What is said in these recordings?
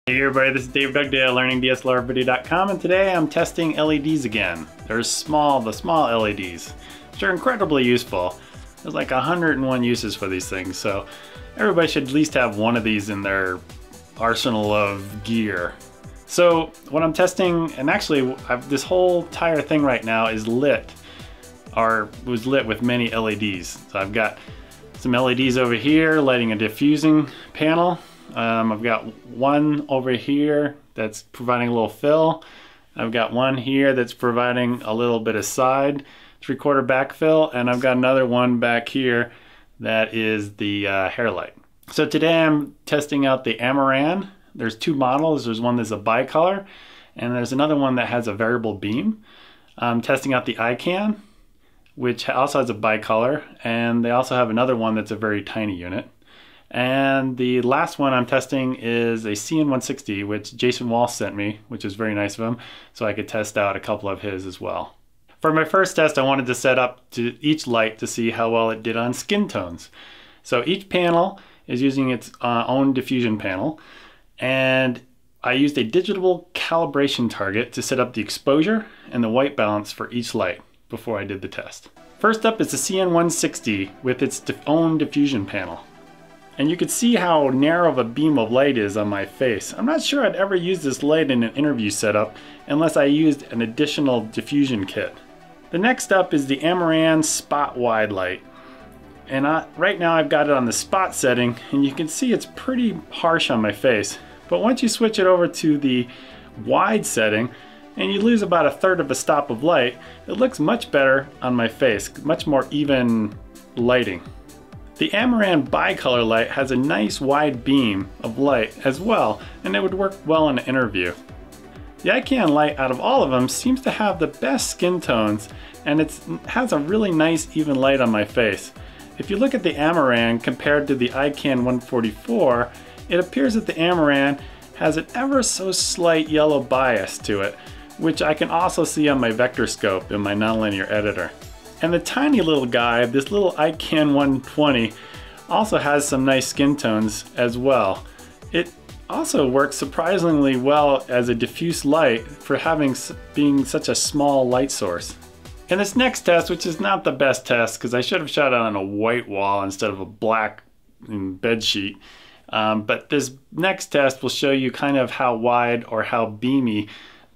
Hey everybody, this is Dave Dugdale, learningdslrvideo.com, and today I'm testing LEDs again. They're small, the small LEDs, which are incredibly useful. There's like 101 uses for these things, so everybody should at least have one of these in their arsenal of gear. So what I'm testing, and actually this whole entire thing right now is lit, or was lit with many LEDs. So I've got some LEDs over here lighting a diffusing panel. I've got one over here that's providing a little fill. I've got one here that's providing a little bit of side 3/4 backfill, and I've got another one back here that is the hair light. So today I'm testing out the Amaran. There's two models. There's one that's a bicolor, and there's another one that has a variable beam. I'm testing out the ikan, which also has a bicolor, and they also have another one that's a very tiny unit. And the last one I'm testing is a CN-160, which Jason Walsh sent me, which is very nice of him, so I could test out a couple of his as well. For my first test, I wanted to set up to each light to see how well it did on skin tones. So each panel is using its own diffusion panel, and I used a digital calibration target to set up the exposure and the white balance for each light before I did the test. First up is the CN-160 with its own diffusion panel. And you can see how narrow of a beam of light is on my face. I'm not sure I'd ever use this light in an interview setup unless I used an additional diffusion kit. The next up is the Amaran spot wide light. And right now I've got it on the spot setting, and you can see it's pretty harsh on my face. But once you switch it over to the wide setting, and you lose about 1/3 of a stop of light, it looks much better on my face, much more even lighting. The Amaran bicolor light has a nice wide beam of light as well, and it would work well in an interview. The ikan light out of all of them seems to have the best skin tones, and it has a really nice even light on my face. If you look at the Amaran compared to the ikan 144, it appears that the Amaran has an ever so slight yellow bias to it, which I can also see on my vector scope in my nonlinear editor. And the tiny little guy, this little ikan 120, also has some nice skin tones as well. It also works surprisingly well as a diffuse light for being such a small light source. In this next test, which is not the best test because I should have shot it on a white wall instead of a black bed sheet, but this next test will show you kind of how wide or how beamy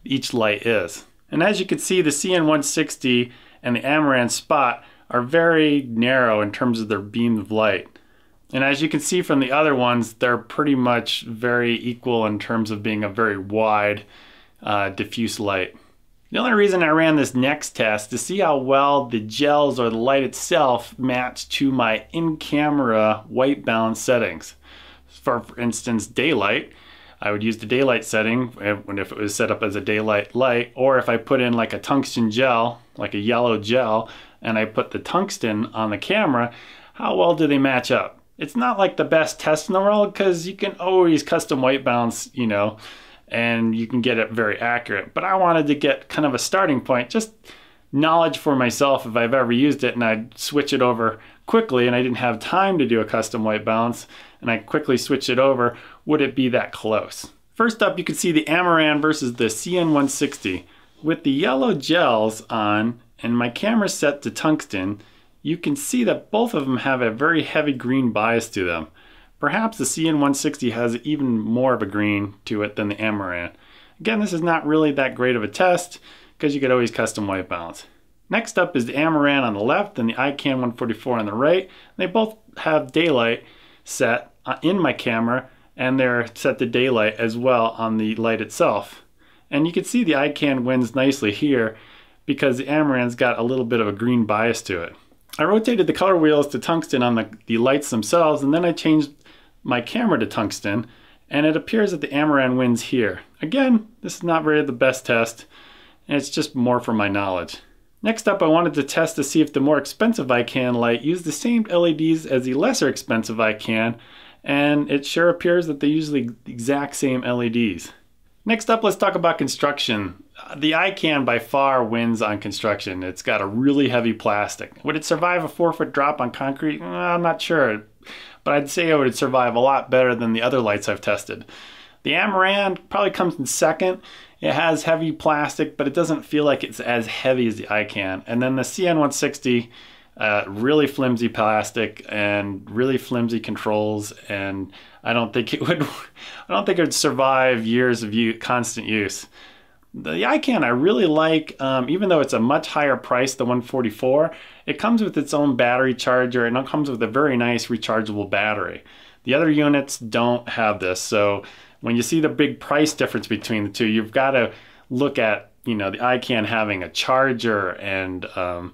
each light is. And as you can see, the CN-160 and the Amaran spot are very narrow in terms of their beam of light. And as you can see from the other ones, they're pretty much very equal in terms of being a very wide diffuse light. The only reason I ran this next test to see how well the gels or the light itself match to my in-camera white balance settings. For instance, daylight, I would use the daylight setting if it was set up as a daylight light, or if I put in like a tungsten gel, like a yellow gel, and I put the tungsten on the camera, how well do they match up? It's not like the best test in the world because you can always custom white balance, you know, and you can get it very accurate. But I wanted to get kind of a starting point, just knowledge for myself if I've ever used it and I'd switch it over quickly and I didn't have time to do a custom white balance and I quickly switch it over, would it be that close? First up, you can see the Amaran versus the CN-160. With the yellow gels on and my camera set to tungsten, you can see that both of them have a very heavy green bias to them. Perhaps the CN-160 has even more of a green to it than the Amaran. Again, this is not really that great of a test because you could always custom white balance. Next up is the Amaran on the left and the ikan 144 on the right. They both have daylight set in my camera, and they're set to daylight as well on the light itself. And you can see the ikan wins nicely here because the Amaran's got a little bit of a green bias to it. I rotated the color wheels to tungsten on the lights themselves, and then I changed my camera to tungsten, and it appears that the Amaran wins here. Again, this is not really the best test, and it's just more for my knowledge. Next up, I wanted to test to see if the more expensive ikan light used the same LEDs as the lesser expensive ikan, and it sure appears that they use the exact same LEDs. Next up, let's talk about construction. The ikan by far wins on construction. It's got a really heavy plastic. Would it survive a 4-foot drop on concrete? I'm not sure, but I'd say it would survive a lot better than the other lights I've tested. The Amaran probably comes in second. It has heavy plastic, but it doesn't feel like it's as heavy as the ikan. And then the CN-160, really flimsy plastic and really flimsy controls, and I don't think it would survive years of constant use. The ikan I really like, even though it's a much higher price, the 144, it comes with its own battery charger, and it comes with a very nice rechargeable battery. The other units don't have this, so when you see the big price difference between the two, you've got to look at, you know, the ikan having a charger and a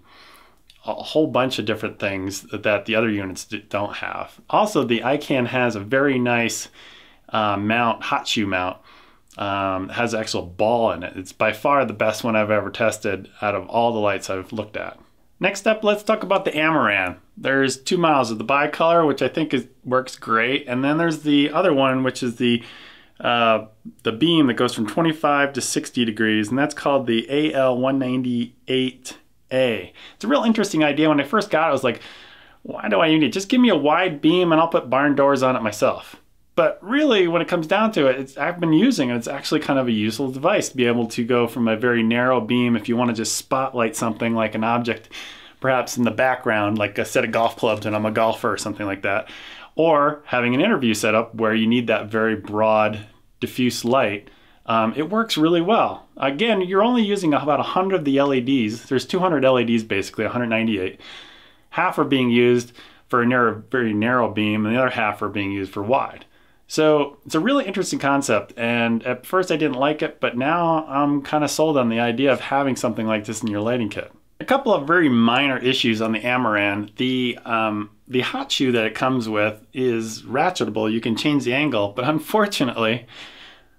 whole bunch of different things that the other units don't have. Also, the ikan has a very nice mount, hot shoe mount. Has an actual ball in it. It's by far the best one I've ever tested out of all the lights I've looked at. Next up, let's talk about the Amaran. There's two models of the bicolor, which I think works great, and then there's the other one, which is the beam that goes from 25 to 60 degrees, and that's called the AL198A. It's a real interesting idea. When I first got it, I was like, why do I need it? Just give me a wide beam and I'll put barn doors on it myself. But really, when it comes down to it, I've been using it. It's actually kind of a useful device to be able to go from a very narrow beam if you want to just spotlight something like an object, perhaps in the background, like a set of golf clubs and I'm a golfer or something like that. Or having an interview set up where you need that very broad, diffuse light. It works really well. Again, you're only using about 100 of the LEDs. There's 200 LEDs basically, 198. Half are being used for a very narrow beam, and the other half are being used for wide. So it's a really interesting concept, and at first I didn't like it, but now I'm kind of sold on the idea of having something like this in your lighting kit. A couple of very minor issues on the Amaran. The hot shoe that it comes with is ratchetable. You can change the angle, but unfortunately,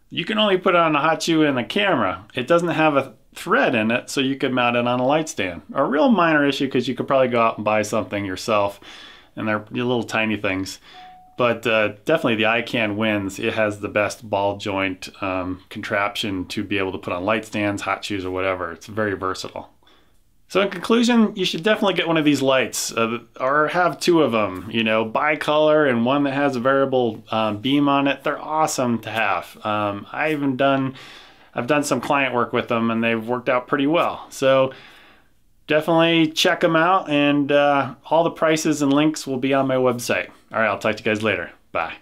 you can only put on a hot shoe in a camera. It doesn't have a thread in it, so you could mount it on a light stand. A real minor issue, because you could probably go out and buy something yourself, and they're little tiny things. But definitely the ikan wins. It has the best ball joint contraption to be able to put on light stands, hot shoes, or whatever. It's very versatile. So in conclusion, you should definitely get one of these lights, or have two of them, you know, bicolor and one that has a variable beam on it. They're awesome to have. I've done some client work with them, and they've worked out pretty well. So definitely check them out, and all the prices and links will be on my website. All right, I'll talk to you guys later. Bye.